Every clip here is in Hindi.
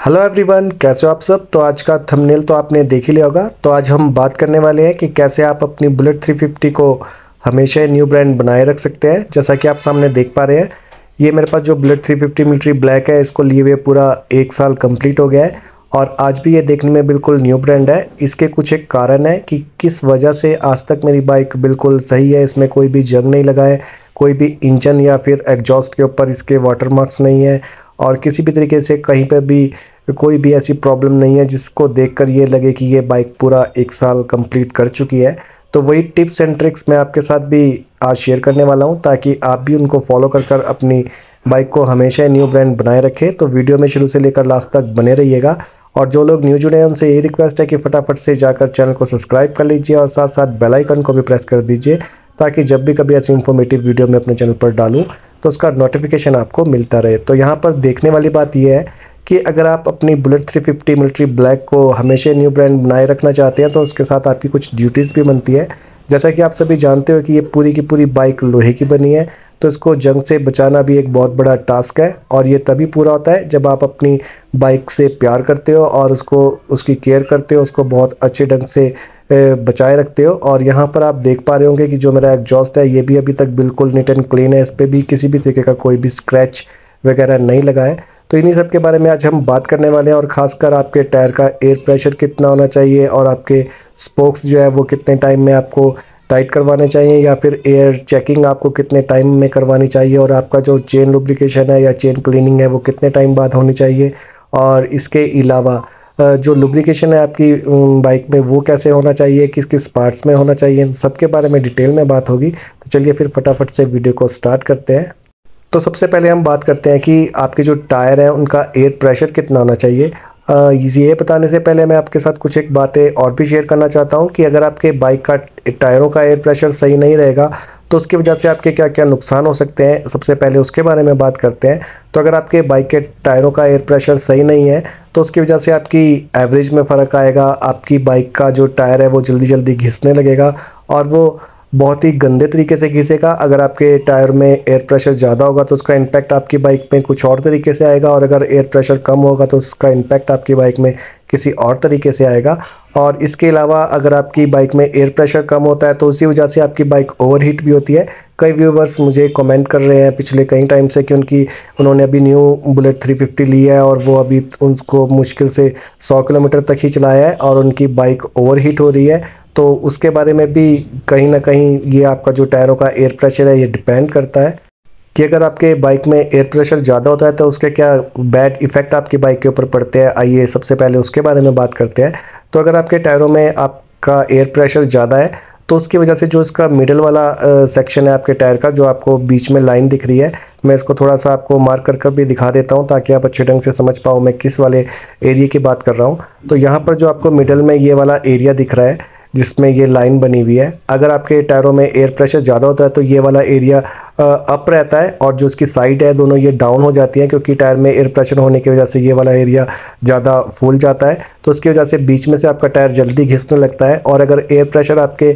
हेलो एवरीवन, कैसे हो आप सब। तो आज का थंबनेल तो आपने देख ही लिया होगा। तो आज हम बात करने वाले हैं कि कैसे आप अपनी बुलेट 350 को हमेशा न्यू ब्रांड बनाए रख सकते हैं। जैसा कि आप सामने देख पा रहे हैं, ये मेरे पास जो बुलेट 350 मिलिट्री ब्लैक है, इसको लिए हुए पूरा 1 साल कंप्लीट हो गया है और आज भी ये देखने में बिल्कुल न्यू ब्रांड है। इसके कुछ एक कारण है कि किस वजह से आज तक मेरी बाइक बिल्कुल सही है, इसमें कोई भी जंग नहीं लगा है, कोई भी इंजन या फिर एग्जॉस्ट के ऊपर इसके वाटर मार्क्स नहीं है और किसी भी तरीके से कहीं पर भी कोई भी ऐसी प्रॉब्लम नहीं है जिसको देखकर ये लगे कि ये बाइक पूरा 1 साल कंप्लीट कर चुकी है। तो वही टिप्स एंड ट्रिक्स मैं आपके साथ भी आज शेयर करने वाला हूं, ताकि आप भी उनको फॉलो कर अपनी बाइक को हमेशा न्यू ब्रांड बनाए रखें। तो वीडियो में शुरू से लेकर लास्ट तक बने रहिएगा। और जो लोग न्यू जुड़े हैं उनसे यही रिक्वेस्ट है कि फटाफट से जाकर चैनल को सब्सक्राइब कर लीजिए और साथ साथ बेल आइकन को भी प्रेस कर दीजिए, ताकि जब भी कभी ऐसी इन्फॉर्मेटिव वीडियो मैं अपने चैनल पर डालूँ तो उसका नोटिफिकेशन आपको मिलता रहे। तो यहाँ पर देखने वाली बात यह है कि अगर आप अपनी बुलेट 350 मिलिट्री ब्लैक को हमेशा न्यू ब्रांड बनाए रखना चाहते हैं तो उसके साथ आपकी कुछ ड्यूटीज़ भी बनती है। जैसा कि आप सभी जानते हो कि ये पूरी की पूरी बाइक लोहे की बनी है, तो इसको जंग से बचाना भी एक बहुत बड़ा टास्क है। और ये तभी पूरा होता है जब आप अपनी बाइक से प्यार करते हो और उसकी केयर करते हो, उसको बहुत अच्छे ढंग से बचाए रखते हो। और यहाँ पर आप देख पा रहे होंगे कि जो मेरा एग्जॉस्ट है ये भी अभी तक बिल्कुल नीट एंड क्लीन है, इस पर भी किसी भी तरीके का कोई भी स्क्रैच वगैरह नहीं लगा है। तो इन्हीं सब के बारे में आज हम बात करने वाले हैं, और ख़ासकर आपके टायर का एयर प्रेशर कितना होना चाहिए और आपके स्पोक्स जो है वो कितने टाइम में आपको टाइट करवाने चाहिए, या फिर एयर चेकिंग आपको कितने टाइम में करवानी चाहिए, और आपका जो चेन लुब्रिकेशन है या चेन क्लीनिंग है वो कितने टाइम बाद होनी चाहिए। और इसके अलावा जो लुब्रिकेशन है आपकी बाइक में वो कैसे होना चाहिए, किस किस पार्ट्स में होना चाहिए, इन सब के बारे में डिटेल में बात होगी। तो चलिए फिर फटाफट से वीडियो को स्टार्ट करते हैं। तो सबसे पहले हम बात करते हैं कि आपके जो टायर हैं उनका एयर प्रेशर कितना होना चाहिए। ये बताने से पहले मैं आपके साथ कुछ एक बातें और भी शेयर करना चाहता हूं कि अगर आपके बाइक का टायरों का एयर प्रेशर सही नहीं रहेगा तो उसकी वजह से आपके क्या क्या नुकसान हो सकते हैं, सबसे पहले उसके बारे में बात करते हैं। तो अगर आपके बाइक के टायरों का एयर प्रेशर सही नहीं है तो उसकी वजह से आपकी एवरेज में फ़र्क आएगा, आपकी बाइक का जो टायर है वो जल्दी जल्दी घिसने लगेगा और वो बहुत ही गंदे तरीके से घिसेगा। अगर आपके टायर में एयर प्रेशर ज़्यादा होगा तो उसका इम्पैक्ट आपकी बाइक में कुछ और तरीके से आएगा, और अगर एयर प्रेशर कम होगा तो उसका इम्पैक्ट आपकी बाइक में किसी और तरीके से आएगा। और इसके अलावा अगर आपकी बाइक में एयर प्रेशर कम होता है तो उसी वजह से आपकी बाइक ओवरहीट भी होती है। कई व्यूवर्स मुझे कमेंट कर रहे हैं पिछले कई टाइम से कि उन्होंने अभी न्यू बुलेट 350 ली है और वो अभी उनको मुश्किल से 100 किलोमीटर तक ही चलाया है और उनकी बाइक ओवरहीट हो रही है। तो उसके बारे में भी कहीं ना कहीं ये आपका जो टायरों का एयर प्रेशर है ये डिपेंड करता है कि अगर आपके बाइक में एयर प्रेशर ज़्यादा होता है तो उसके क्या बैड इफ़ेक्ट आपकी बाइक के ऊपर पड़ते हैं। आइए सबसे पहले उसके बारे में बात करते हैं। तो अगर आपके टायरों में आपका एयर प्रेशर ज़्यादा है तो उसकी वजह से जो इसका मिडल वाला सेक्शन है आपके टायर का, जो आपको बीच में लाइन दिख रही है, मैं इसको थोड़ा सा आपको मार्क कर भी दिखा देता हूं ताकि आप अच्छे ढंग से समझ पाओ मैं किस वाले एरिया की बात कर रहा हूं। तो यहाँ पर जो आपको मिडल में ये वाला एरिया दिख रहा है जिसमें ये लाइन बनी हुई है, अगर आपके टायरों में एयर प्रेशर ज़्यादा होता है तो ये वाला एरिया अप रहता है और जो इसकी साइड है दोनों ये डाउन हो जाती हैं, क्योंकि टायर में एयर प्रेशर होने की वजह से ये वाला एरिया ज़्यादा फूल जाता है। तो उसकी वजह से बीच में से आपका टायर जल्दी घिसने लगता है। और अगर एयर प्रेशर आपके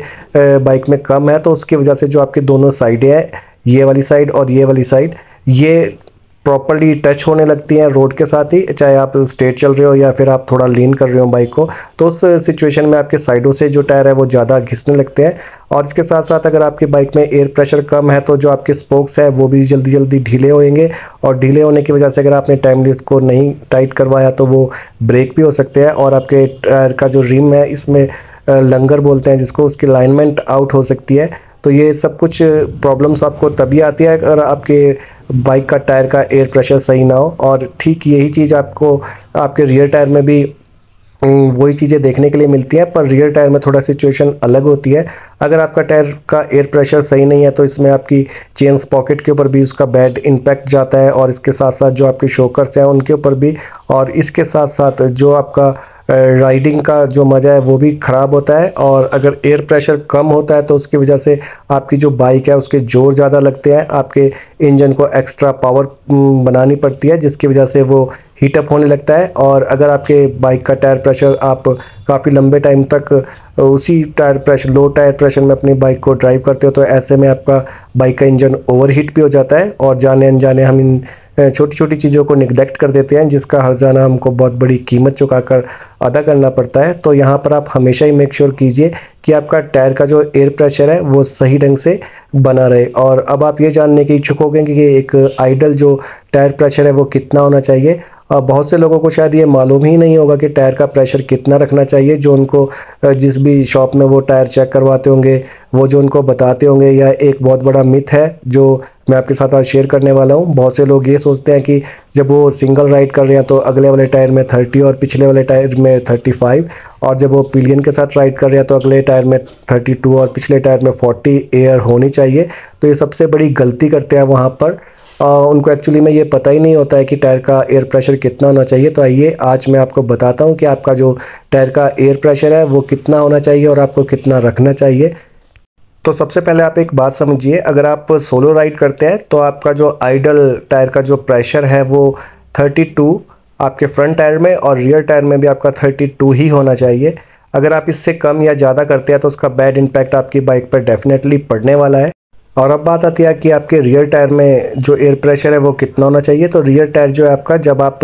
बाइक में कम है तो उसकी वजह से जो आपकी दोनों साइडें हैं, ये वाली साइड और ये वाली साइड, ये प्रॉपर्ली टच होने लगती हैं रोड के साथ ही, चाहे आप स्ट्रेट चल रहे हो या फिर आप थोड़ा लीन कर रहे हो बाइक को। तो उस सिचुएशन में आपके साइडों से जो टायर है वो ज़्यादा घिसने लगते हैं। और इसके साथ साथ अगर आपकी बाइक में एयर प्रेशर कम है तो जो आपके स्पोक्स है वो भी जल्दी जल्दी ढीले होंगे, और ढीले होने की वजह से अगर आपने टाइमली उसको नहीं टाइट करवाया तो वो ब्रेक भी हो सकते हैं, और आपके टायर का जो रिम है इसमें लंगर बोलते हैं जिसको, उसकी अलाइनमेंट आउट हो सकती है। तो ये सब कुछ प्रॉब्लम्स आपको तभी आती है अगर आपके बाइक का टायर का एयर प्रेशर सही ना हो। और ठीक यही चीज़ आपको आपके रियर टायर में भी वही चीज़ें देखने के लिए मिलती हैं, पर रियर टायर में थोड़ा सिचुएशन अलग होती है। अगर आपका टायर का एयर प्रेशर सही नहीं है तो इसमें आपकी चेन पॉकेट के ऊपर भी उसका बैड इम्पैक्ट जाता है, और इसके साथ साथ जो आपके शॉकर्स हैं उनके ऊपर भी, और इसके साथ साथ जो आपका राइडिंग का जो मज़ा है वो भी ख़राब होता है। और अगर एयर प्रेशर कम होता है तो उसकी वजह से आपकी जो बाइक है उसके जोर ज़्यादा लगते हैं, आपके इंजन को एक्स्ट्रा पावर बनानी पड़ती है जिसकी वजह से वो हीटअप होने लगता है। और अगर आपके बाइक का टायर प्रेशर आप काफ़ी लंबे टाइम तक उसी लो टायर प्रेशर में अपनी बाइक को ड्राइव करते हो तो ऐसे में आपका बाइक का इंजन ओवरहीट भी हो जाता है, और जाने अनजाने हम इन छोटी छोटी चीज़ों को निगलेक्ट कर देते हैं, जिसका हर्जाना हमको बहुत बड़ी कीमत चुकाकर अदा करना पड़ता है। तो यहाँ पर आप हमेशा ही मेक श्योर कीजिए कि आपका टायर का जो एयर प्रेशर है वो सही ढंग से बना रहे। और अब आप ये जानने के इच्छुक होंगे कि एक आइडल जो टायर प्रेशर है वो कितना होना चाहिए। और बहुत से लोगों को शायद ये मालूम ही नहीं होगा कि टायर का प्रेशर कितना रखना चाहिए, जो उनको जिस भी शॉप में वो टायर चेक करवाते होंगे वो जो उनको बताते होंगे। यह एक बहुत बड़ा मिथ है जो मैं आपके साथ आज शेयर करने वाला हूँ। बहुत से लोग ये सोचते हैं कि जब वो सिंगल राइड कर रहे हैं तो अगले वाले टायर में 30 और पिछले वाले टायर में 35, और जब वो पिलियन के साथ राइड कर रहे हैं तो अगले टायर में 32 और पिछले टायर में 40 एयर होनी चाहिए। तो ये सबसे बड़ी गलती करते हैं वहाँ पर। उनको एक्चुअली में ये पता ही नहीं होता है कि टायर का एयर प्रेशर कितना होना चाहिए। तो आइए आज मैं आपको बताता हूँ कि आपका जो टायर का एयर प्रेशर है वो कितना होना चाहिए और आपको कितना रखना चाहिए। तो सबसे पहले आप एक बात समझिए, अगर आप सोलो राइड करते हैं तो आपका जो आइडल टायर का जो प्रेशर है वो 32 आपके फ्रंट टायर में और रियर टायर में भी आपका 32 ही होना चाहिए। अगर आप इससे कम या ज़्यादा करते हैं तो उसका बैड इम्पैक्ट आपकी बाइक पर डेफिनेटली पड़ने वाला है। और अब बात आती है कि आपके रियर टायर में जो एयर प्रेशर है वो कितना होना चाहिए। तो रियर टायर जो है आपका, जब आप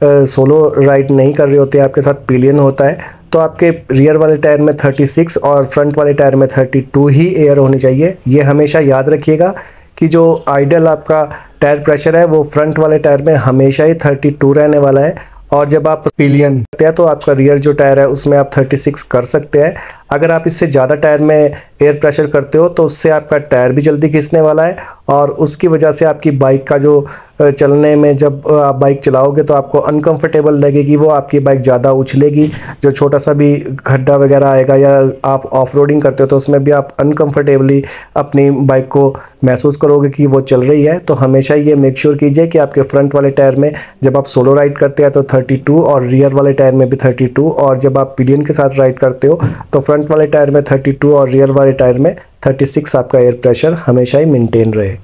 सोलो राइड नहीं कर रहे होते, आपके साथ पिलियन होता है, तो आपके रियर वाले टायर में 36 और फ्रंट वाले टायर में 32 ही एयर होनी चाहिए। ये हमेशा याद रखिएगा कि जो आइडल आपका टायर प्रेशर है वो फ्रंट वाले टायर में हमेशा ही 32 रहने वाला है। और जब आप पिलियन करते हैं तो आपका रियर जो टायर है उसमें आप 36 कर सकते हैं। अगर आप इससे ज़्यादा टायर में एयर प्रेशर करते हो तो उससे आपका टायर भी जल्दी घिसने वाला है और उसकी वजह से आपकी बाइक का जो चलने में, जब आप बाइक चलाओगे तो आपको अनकंफर्टेबल लगेगी, वो आपकी बाइक ज़्यादा उछलेगी। जो छोटा सा भी खड्डा वगैरह आएगा या आप ऑफ रोडिंग करते हो तो उसमें भी आप अनकंफर्टेबली अपनी बाइक को महसूस करोगे कि वो चल रही है। तो हमेशा ये मेक श्योर कीजिए कि आपके फ्रंट वाले टायर में जब आप सोलो राइड करते हैं तो 32 और रियर वाले टायर में भी 32, और जब आप पिलियन के साथ राइड करते हो तो फ्रंट वाले टायर में 32 और रियर वाले टायर में 36 आपका एयर प्रेशर हमेशा ही मेंटेन रहे।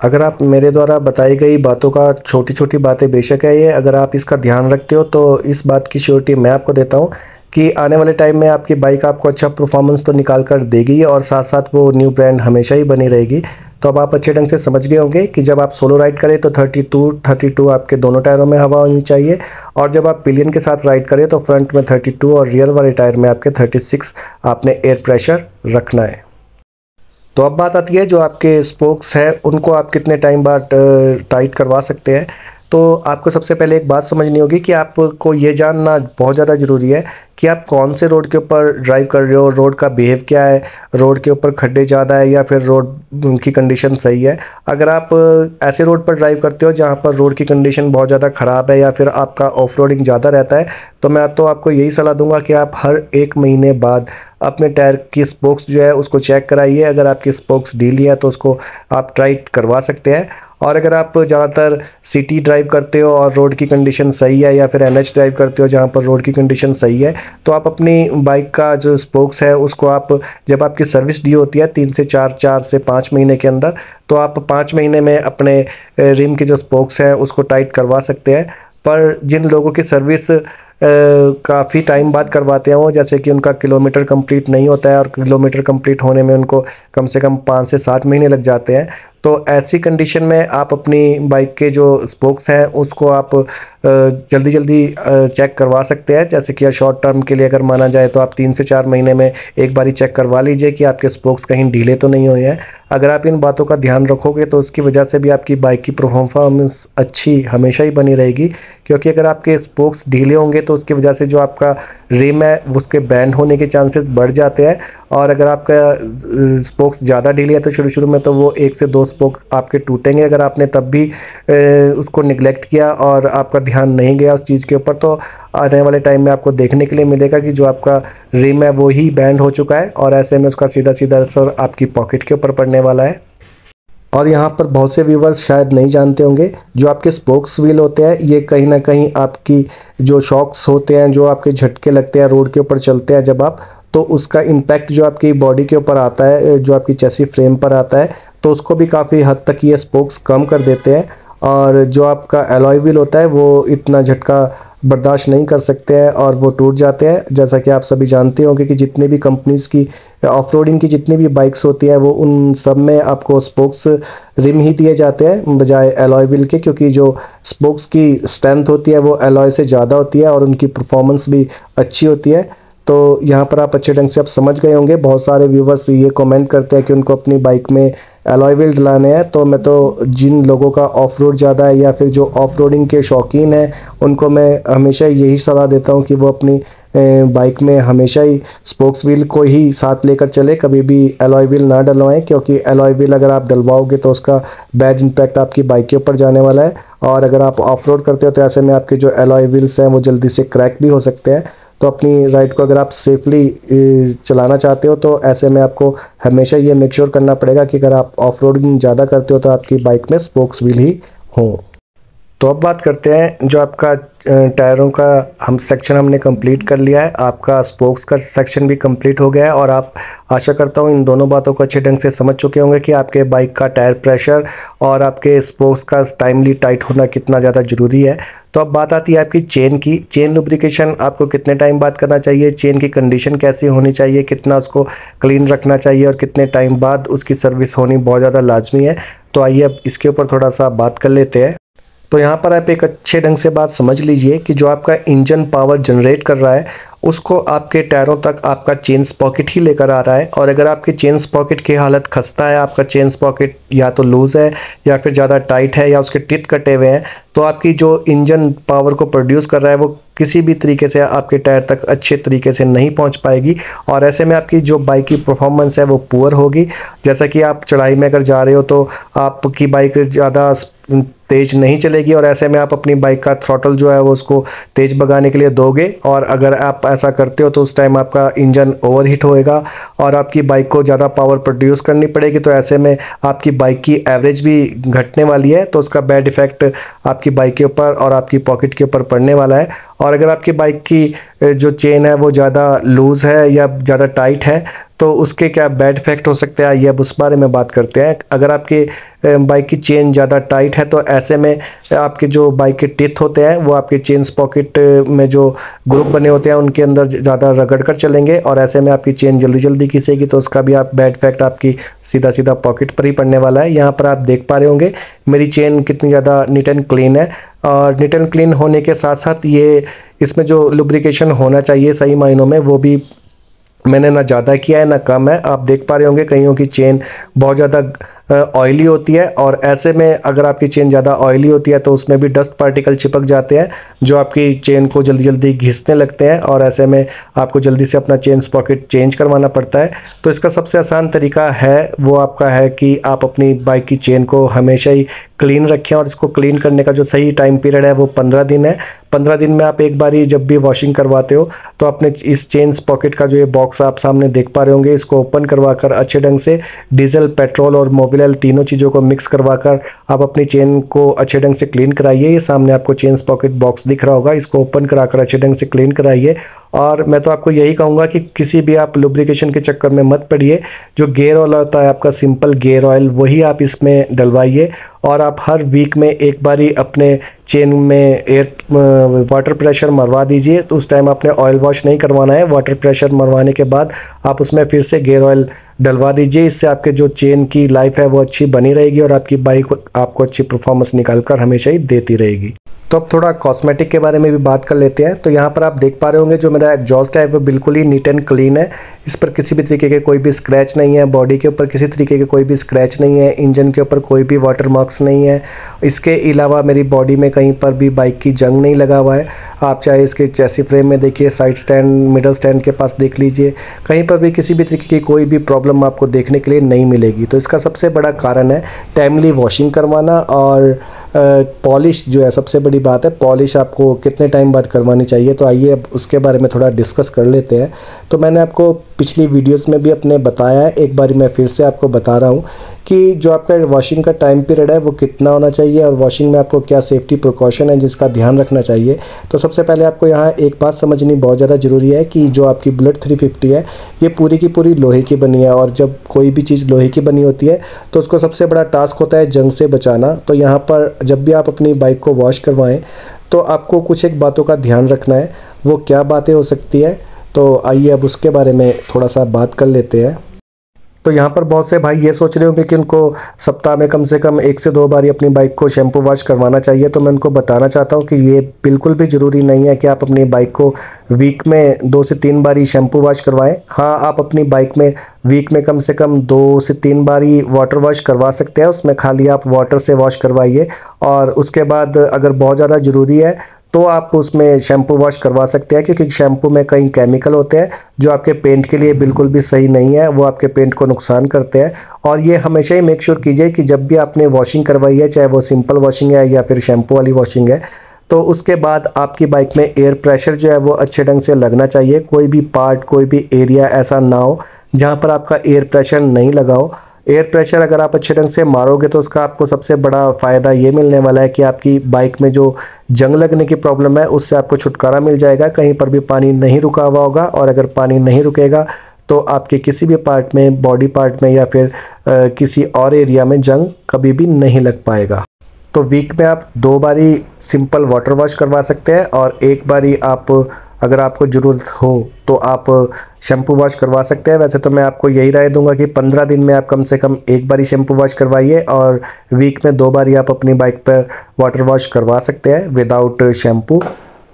अगर आप मेरे द्वारा बताई गई बातों का, छोटी छोटी बातें बेशक है ये, अगर आप इसका ध्यान रखते हो तो इस बात की श्योरिटी मैं आपको देता हूँ कि आने वाले टाइम में आपकी बाइक आपको अच्छा परफॉर्मेंस तो निकाल कर देगी और साथ साथ वो न्यू ब्रांड हमेशा ही बनी रहेगी। तो अब आप अच्छे ढंग से समझ गए होंगे कि जब आप सोलो राइड करें तो 32 आपके दोनों टायरों में हवा होनी चाहिए, और जब आप पिलियन के साथ राइड करें तो फ्रंट में 32 और रियर वाले टायर में आपके 36 आपने एयर प्रेशर रखना है। तो अब बात आती है जो आपके स्पोक्स है उनको आप कितने टाइम बाद टाइट करवा सकते हैं। तो आपको सबसे पहले एक बात समझनी होगी कि आपको ये जानना बहुत ज़्यादा ज़रूरी है कि आप कौन से रोड के ऊपर ड्राइव कर रहे हो, रोड का बिहेव क्या है, रोड के ऊपर खड्डे ज़्यादा है या फिर रोड की कंडीशन सही है। अगर आप ऐसे रोड पर ड्राइव करते हो जहाँ पर रोड की कंडीशन बहुत ज़्यादा ख़राब है या फिर आपका ऑफ रोडिंग ज़्यादा रहता है, तो मैं तो आपको यही सलाह दूंगा कि आप हर 1 महीने बाद अपने टायर की स्पोक्स जो है उसको चेक कराइए। अगर आपकी स्पोक्स ढीली है तो उसको आप टाइट करवा सकते हैं। और अगर आप ज़्यादातर सिटी ड्राइव करते हो और रोड की कंडीशन सही है या फिर एनएच ड्राइव करते हो जहाँ पर रोड की कंडीशन सही है, तो आप अपनी बाइक का जो स्पोक्स है उसको आप, जब आपकी सर्विस ड्यू होती है 3 से 4 से 5 महीने के अंदर, तो आप 5 महीने में अपने रिम के जो स्पोक्स हैं उसको टाइट करवा सकते हैं। पर जिन लोगों की सर्विस काफ़ी टाइम बाद करवाते हैं वो, जैसे कि उनका किलोमीटर कंप्लीट नहीं होता है और किलोमीटर कंप्लीट होने में उनको कम से कम 5 से 7 महीने लग जाते हैं, तो ऐसी कंडीशन में आप अपनी बाइक के जो स्पोक्स हैं उसको आप जल्दी जल्दी चेक करवा सकते हैं। जैसे कि शॉर्ट टर्म के लिए अगर माना जाए तो आप 3 से 4 महीने में एक बारी चेक करवा लीजिए कि आपके स्पोक्स कहीं ढीले तो नहीं हुए हैं। अगर आप इन बातों का ध्यान रखोगे तो उसकी वजह से भी आपकी बाइक की परफॉर्मेंस अच्छी हमेशा ही बनी रहेगी, क्योंकि अगर आपके स्पोक्स ढीले होंगे तो उसकी वजह से जो आपका रिम है उसके बैंड होने के चांसेस बढ़ जाते हैं। और अगर आपका स्पोक्स ज़्यादा ढीले है तो शुरू शुरू में तो वो 1 से 2 स्पोक आपके टूटेंगे। अगर आपने तब भी उसको निगलेक्ट किया और आपका ध्यान नहीं गया उस चीज़ के ऊपर, तो आने वाले टाइम में आपको देखने के लिए मिलेगा कि जो आपका रिम है वो ही बैंड हो चुका है और ऐसे में उसका सीधा सीधा असर आपकी पॉकेट के ऊपर पड़ने वाला है। और यहाँ पर बहुत से व्यूवर्स शायद नहीं जानते होंगे, जो आपके स्पोक्स व्हील होते हैं ये कहीं ना कहीं आपकी जो शॉक्स होते हैं, जो आपके झटके लगते हैं रोड के ऊपर चलते हैं जब आप, तो उसका इम्पैक्ट जो आपकी बॉडी के ऊपर आता है, जो आपकी चेसी फ्रेम पर आता है, तो उसको भी काफ़ी हद तक ये स्पोक्स कम कर देते हैं। और जो आपका एलॉय व्हील होता है वो इतना झटका बर्दाश्त नहीं कर सकते हैं और वो टूट जाते हैं। जैसा कि आप सभी जानते होंगे कि जितनी भी कंपनीज़ की ऑफ रोडिंग की जितनी भी बाइक्स होती हैं वो उन सब में आपको स्पोक्स रिम ही दिए जाते हैं बजाय एलॉय व्हील के, क्योंकि जो स्पोक्स की स्ट्रेंथ होती है वो एलॉय से ज़्यादा होती है और उनकी परफॉर्मेंस भी अच्छी होती है। तो यहाँ पर आप अच्छे ढंग से आप समझ गए होंगे। बहुत सारे व्यूवर्स ये कमेंट करते हैं कि उनको अपनी बाइक में एलॉय व्हील डलाने हैं, तो मैं तो जिन लोगों का ऑफ रोड ज़्यादा है या फिर जो ऑफ रोडिंग के शौकीन हैं उनको मैं हमेशा यही सलाह देता हूँ कि वो अपनी बाइक में हमेशा ही स्पोक्स व्हील को ही साथ लेकर चले, कभी भी एलॉय व्हील ना डलवाएं, क्योंकि एलॉय व्हील अगर आप डलवाओगे तो उसका बैड इम्पैक्ट आपकी बाइक के ऊपर जाने वाला है। और अगर आप ऑफ रोड करते हो तो ऐसे में आपके जो एलॉय व्हील्स हैं वो जल्दी से क्रैक भी हो सकते हैं। तो अपनी राइड को अगर आप सेफली चलाना चाहते हो तो ऐसे में आपको हमेशा ये मेक श्योर करना पड़ेगा कि अगर आप ऑफ रोडिंग ज़्यादा करते हो तो आपकी बाइक में स्पोक्स व्हील ही हों। तो अब बात करते हैं जो आपका टायरों का हम सेक्शन हमने कंप्लीट कर लिया है, आपका स्पोक्स का सेक्शन भी कंप्लीट हो गया है और आप आशा करता हूँ इन दोनों बातों को अच्छे ढंग से समझ चुके होंगे कि आपके बाइक का टायर प्रेशर और आपके स्पोक्स का टाइमली टाइट होना कितना ज़्यादा ज़रूरी है। तो अब बात आती है आपकी चेन की। चेन लुब्रिकेशन आपको कितने टाइम बाद करना चाहिए, चेन की कंडीशन कैसी होनी चाहिए, कितना उसको क्लीन रखना चाहिए और कितने टाइम बाद उसकी सर्विस होनी बहुत ज़्यादा लाजमी है। तो आइए अब इसके ऊपर थोड़ा सा बात कर लेते हैं। तो यहाँ पर आप एक अच्छे ढंग से बात समझ लीजिए कि जो आपका इंजन पावर जनरेट कर रहा है उसको आपके टायरों तक आपका चेन स्पॉकेट ही लेकर आ रहा है। और अगर आपके चेन स्पॉकेट की हालत खस्ता है, आपका चेन स्पॉकेट या तो लूज़ है या फिर ज़्यादा टाइट है या उसके टिथ कटे हुए हैं, तो आपकी जो इंजन पावर को प्रोड्यूस कर रहा है वो किसी भी तरीके से आपके टायर तक अच्छे तरीके से नहीं पहुंच पाएगी और ऐसे में आपकी जो बाइक की परफॉर्मेंस है वो पुअर होगी। जैसा कि आप चढ़ाई में अगर जा रहे हो तो आपकी बाइक ज़्यादा तेज़ नहीं चलेगी और ऐसे में आप अपनी बाइक का थ्रॉटल जो है वो उसको तेज़ भगाने के लिए दोगे और अगर आप ऐसा करते हो तो उस टाइम आपका इंजन ओवरहीट होएगा और आपकी बाइक को ज़्यादा पावर प्रोड्यूस करनी पड़ेगी। तो ऐसे में आपकी बाइक की एवरेज भी घटने वाली है, तो उसका बैड इफ़ेक्ट आपकी बाइक के ऊपर और आपकी पॉकेट के ऊपर पड़ने वाला है। और अगर आपकी बाइक की जो चेन है वो ज़्यादा लूज़ है या ज़्यादा टाइट है तो उसके क्या बैड इफेक्ट हो सकते हैं, ये अब उस बारे में बात करते हैं। अगर आपकी बाइक की चेन ज़्यादा टाइट है तो ऐसे में आपके जो बाइक के टिथ होते हैं वो आपके चेन पॉकेट में जो ग्रुप बने होते हैं उनके अंदर ज़्यादा रगड़ कर चलेंगे और ऐसे में आपकी चेन जल्दी जल्दी खींचेगी, तो उसका भी आप बैड इफेक्ट आपकी सीधा सीधा पॉकेट पर ही पड़ने वाला है। यहाँ पर आप देख पा रहे होंगे मेरी चेन कितनी ज़्यादा नीट एंड क्लीन है और नीट एंड क्लीन होने के साथ साथ ये इसमें जो लुब्रिकेशन होना चाहिए सही मायनों में वो भी मैंने ना ज़्यादा किया है ना कम है। आप देख पा रहे होंगे कईयों की चेन बहुत ज़्यादा ऑयली होती है और ऐसे में अगर आपकी चेन ज़्यादा ऑयली होती है तो उसमें भी डस्ट पार्टिकल चिपक जाते हैं जो आपकी चेन को जल्दी जल्दी घिसने लगते हैं और ऐसे में आपको जल्दी से अपना चेन स्पॉकेट चेंज करवाना पड़ता है। तो इसका सबसे आसान तरीका है वो आपका है कि आप अपनी बाइक की चेन को हमेशा ही क्लीन रखें और इसको क्लीन करने का जो सही टाइम पीरियड है वो 15 दिन है। 15 दिन में आप एक बार ही जब भी वॉशिंग करवाते हो तो अपने इस चेन स्पॉकेट का जो ये बॉक्स आप सामने देख पा रहे होंगे इसको ओपन करवाकर अच्छे ढंग से डीजल, पेट्रोल और मोबिल तीनों चीज़ों को मिक्स करवाकर आप अपनी चेन को अच्छे ढंग से क्लीन कराइए। ये सामने आपको चेन स्पॉकेट बॉक्स दिख रहा होगा, इसको ओपन कराकर अच्छे ढंग से क्लीन कराइए। और मैं तो आपको यही कहूँगा कि किसी भी आप लुब्रिकेशन के चक्कर में मत पड़िए। जो गेयर ऑयल होता है आपका सिंपल गेयर ऑयल वही आप इसमें डलवाइए और आप हर वीक में एक बार ही अपने चेन में वाटर प्रेशर मरवा दीजिए। तो उस टाइम आपने ऑयल वॉश नहीं करवाना है, वाटर प्रेशर मरवाने के बाद आप उसमें फिर से गेयर ऑयल डलवा दीजिए। इससे आपके जो चेन की लाइफ है वो अच्छी बनी रहेगी और आपकी बाइक आपको अच्छी परफॉर्मेंस निकाल कर हमेशा ही देती रहेगी। तो अब थोड़ा कॉस्मेटिक के बारे में भी बात कर लेते हैं। तो यहाँ पर आप देख पा रहे होंगे जो मेरा एग्जॉस्ट है वो बिल्कुल ही नीट एंड क्लीन है, इस पर किसी भी तरीके के कोई भी स्क्रैच नहीं है, बॉडी के ऊपर किसी तरीके के कोई भी स्क्रैच नहीं है, इंजन के ऊपर कोई भी वाटर मार्क्स नहीं है। इसके अलावा मेरी बॉडी में कहीं पर भी बाइक की जंग नहीं लगा हुआ है। आप चाहे इसके चैसी फ्रेम में देखिए, साइड स्टैंड, मिडल स्टैंड के पास देख लीजिए, कहीं पर भी किसी भी तरीके की कोई भी प्रॉब्लम आपको देखने के लिए नहीं मिलेगी। तो इसका सबसे बड़ा कारण है टाइमली वॉशिंग करवाना और पॉलिश जो है सबसे बड़ी बात है। पॉलिश आपको कितने टाइम बाद करवानी चाहिए, तो आइए अब उसके बारे में थोड़ा डिस्कस कर लेते हैं। तो मैंने आपको पिछली वीडियोस में भी अपने बताया है, एक बार मैं फिर से आपको बता रहा हूँ कि जो आपका वॉशिंग का टाइम पीरियड है वो कितना होना चाहिए और वॉशिंग में आपको क्या सेफ्टी प्रिकॉशन है जिसका ध्यान रखना चाहिए। तो सबसे पहले आपको यहाँ एक बात समझनी बहुत ज़्यादा ज़रूरी है कि जो आपकी बुलेट 350 है ये पूरी की पूरी लोहे की बनी है, और जब कोई भी चीज़ लोहे की बनी होती है तो उसको सबसे बड़ा टास्क होता है जंग से बचाना। तो यहाँ पर जब भी आप अपनी बाइक को वॉश करवाएं तो आपको कुछ एक बातों का ध्यान रखना है। वो क्या बातें हो सकती है, तो आइए अब उसके बारे में थोड़ा सा बात कर लेते हैं। तो यहाँ पर बहुत से भाई ये सोच रहे होंगे कि उनको सप्ताह में कम से कम 1 से 2 बार ही अपनी बाइक को शैम्पू वॉश करवाना चाहिए। तो मैं उनको बताना चाहता हूँ कि ये बिल्कुल भी ज़रूरी नहीं है कि आप अपनी बाइक को वीक में 2 से 3 बार ही शैम्पू वॉश करवाएं। हाँ, आप अपनी बाइक में वीक में कम से कम 2 से 3 बार ही वाटर वॉश करवा सकते हैं। उसमें खाली आप वाटर से वॉश करवाइए, और उसके बाद अगर बहुत ज़्यादा ज़रूरी है तो आप उसमें शैम्पू वॉश करवा सकते हैं, क्योंकि शैम्पू में कई केमिकल होते हैं जो आपके पेंट के लिए बिल्कुल भी सही नहीं है, वो आपके पेंट को नुकसान करते हैं। और ये हमेशा ही मेक श्योर कीजिए कि जब भी आपने वॉशिंग करवाई है, चाहे वो सिंपल वॉशिंग है या फिर शैम्पू वाली वॉशिंग है, तो उसके बाद आपकी बाइक में एयर प्रेशर जो है वो अच्छे ढंग से लगना चाहिए। कोई भी पार्ट, कोई भी एरिया ऐसा ना हो जहाँ पर आपका एयर प्रेशर नहीं लगा हो। एयर प्रेशर अगर आप अच्छे ढंग से मारोगे तो उसका आपको सबसे बड़ा फ़ायदा ये मिलने वाला है कि आपकी बाइक में जो जंग लगने की प्रॉब्लम है उससे आपको छुटकारा मिल जाएगा। कहीं पर भी पानी नहीं रुका हुआ होगा, और अगर पानी नहीं रुकेगा तो आपके किसी भी पार्ट में, बॉडी पार्ट में या फिर किसी और एरिया में जंग कभी भी नहीं लग पाएगा। तो वीक में आप 2 बारी सिंपल वाटर वॉश करवा सकते हैं, और 1 बारी आप अगर आपको ज़रूरत हो तो आप शैम्पू वॉश करवा सकते हैं। वैसे तो मैं आपको यही राय दूंगा कि 15 दिन में आप कम से कम 1 बारी शैम्पू वॉश करवाइए, और वीक में 2 बारी आप अपनी बाइक पर वाटर वॉश करवा सकते हैं विदाउट शैम्पू।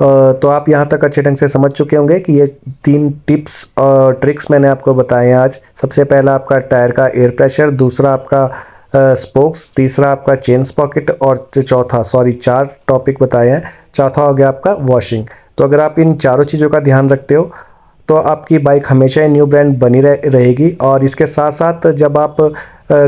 तो आप यहाँ तक अच्छे ढंग से समझ चुके होंगे कि ये 3 टिप्स और ट्रिक्स मैंने आपको बताए हैं आज। सबसे पहला आपका टायर का एयर प्रेशर, दूसरा आपका स्पोक्स, तीसरा आपका चेन स्पॉकेट, और चौथा 4 टॉपिक बताए हैं, चौथा हो गया आपका वॉशिंग। तो अगर आप इन चारों चीज़ों का ध्यान रखते हो तो आपकी बाइक हमेशा ही न्यू ब्रांड बनी रहेगी। और इसके साथ साथ जब आप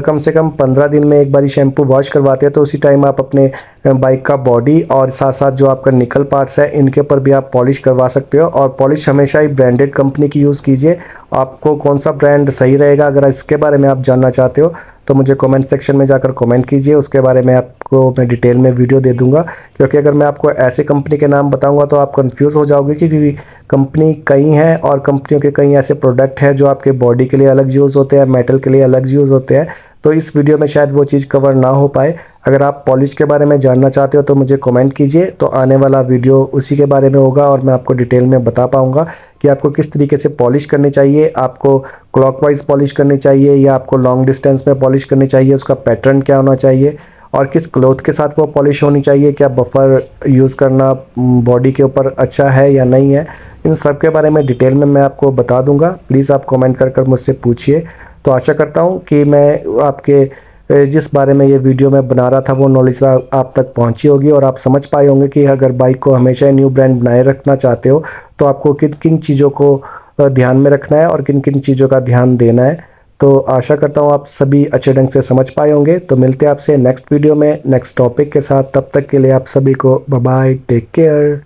कम से कम 15 दिन में 1 बारी शैम्पू वॉश करवाते हैं तो उसी टाइम आप अपने बाइक का बॉडी और साथ साथ जो आपका निकल पार्ट्स है इनके ऊपर भी आप पॉलिश करवा सकते हो। और पॉलिश हमेशा ही ब्रांडेड कंपनी की यूज़ कीजिए। आपको कौन सा ब्रांड सही रहेगा, अगर इसके बारे में आप जानना चाहते हो तो मुझे कमेंट सेक्शन में जाकर कमेंट कीजिए, उसके बारे में आपको मैं डिटेल में वीडियो दे दूंगा। क्योंकि अगर मैं आपको ऐसे कंपनी के नाम बताऊंगा तो आप कंफ्यूज हो जाओगे, क्योंकि कंपनी कई हैं और कंपनियों के कई ऐसे प्रोडक्ट हैं जो आपके बॉडी के लिए अलग यूज़ होते हैं, मेटल के लिए अलग यूज़ होते हैं। तो इस वीडियो में शायद वो चीज़ कवर ना हो पाए। अगर आप पॉलिश के बारे में जानना चाहते हो तो मुझे कमेंट कीजिए, तो आने वाला वीडियो उसी के बारे में होगा और मैं आपको डिटेल में बता पाऊंगा कि आपको किस तरीके से पॉलिश करनी चाहिए। आपको क्लॉकवाइज पॉलिश करनी चाहिए या आपको लॉन्ग डिस्टेंस में पॉलिश करनी चाहिए, उसका पैटर्न क्या होना चाहिए और किस क्लॉथ के साथ वो पॉलिश होनी चाहिए, क्या बफर यूज़ करना बॉडी के ऊपर अच्छा है या नहीं है, इन सब के बारे में डिटेल में मैं आपको बता दूंगा। प्लीज़ आप कमेंट कर कर मुझसे पूछिए। तो आशा करता हूँ कि मैं आपके जिस बारे में ये वीडियो मैं बना रहा था वो नॉलेज आप तक पहुँची होगी और आप समझ पाए होंगे कि अगर बाइक को हमेशा न्यू ब्रांड बनाए रखना चाहते हो तो आपको किन किन चीज़ों को ध्यान में रखना है और किन किन चीज़ों का ध्यान देना है। तो आशा करता हूँ आप सभी अच्छे ढंग से समझ पाए होंगे। तो मिलते हैं आपसे नेक्स्ट वीडियो में नेक्स्ट टॉपिक के साथ। तब तक के लिए आप सभी को बाय बाय, टेक केयर।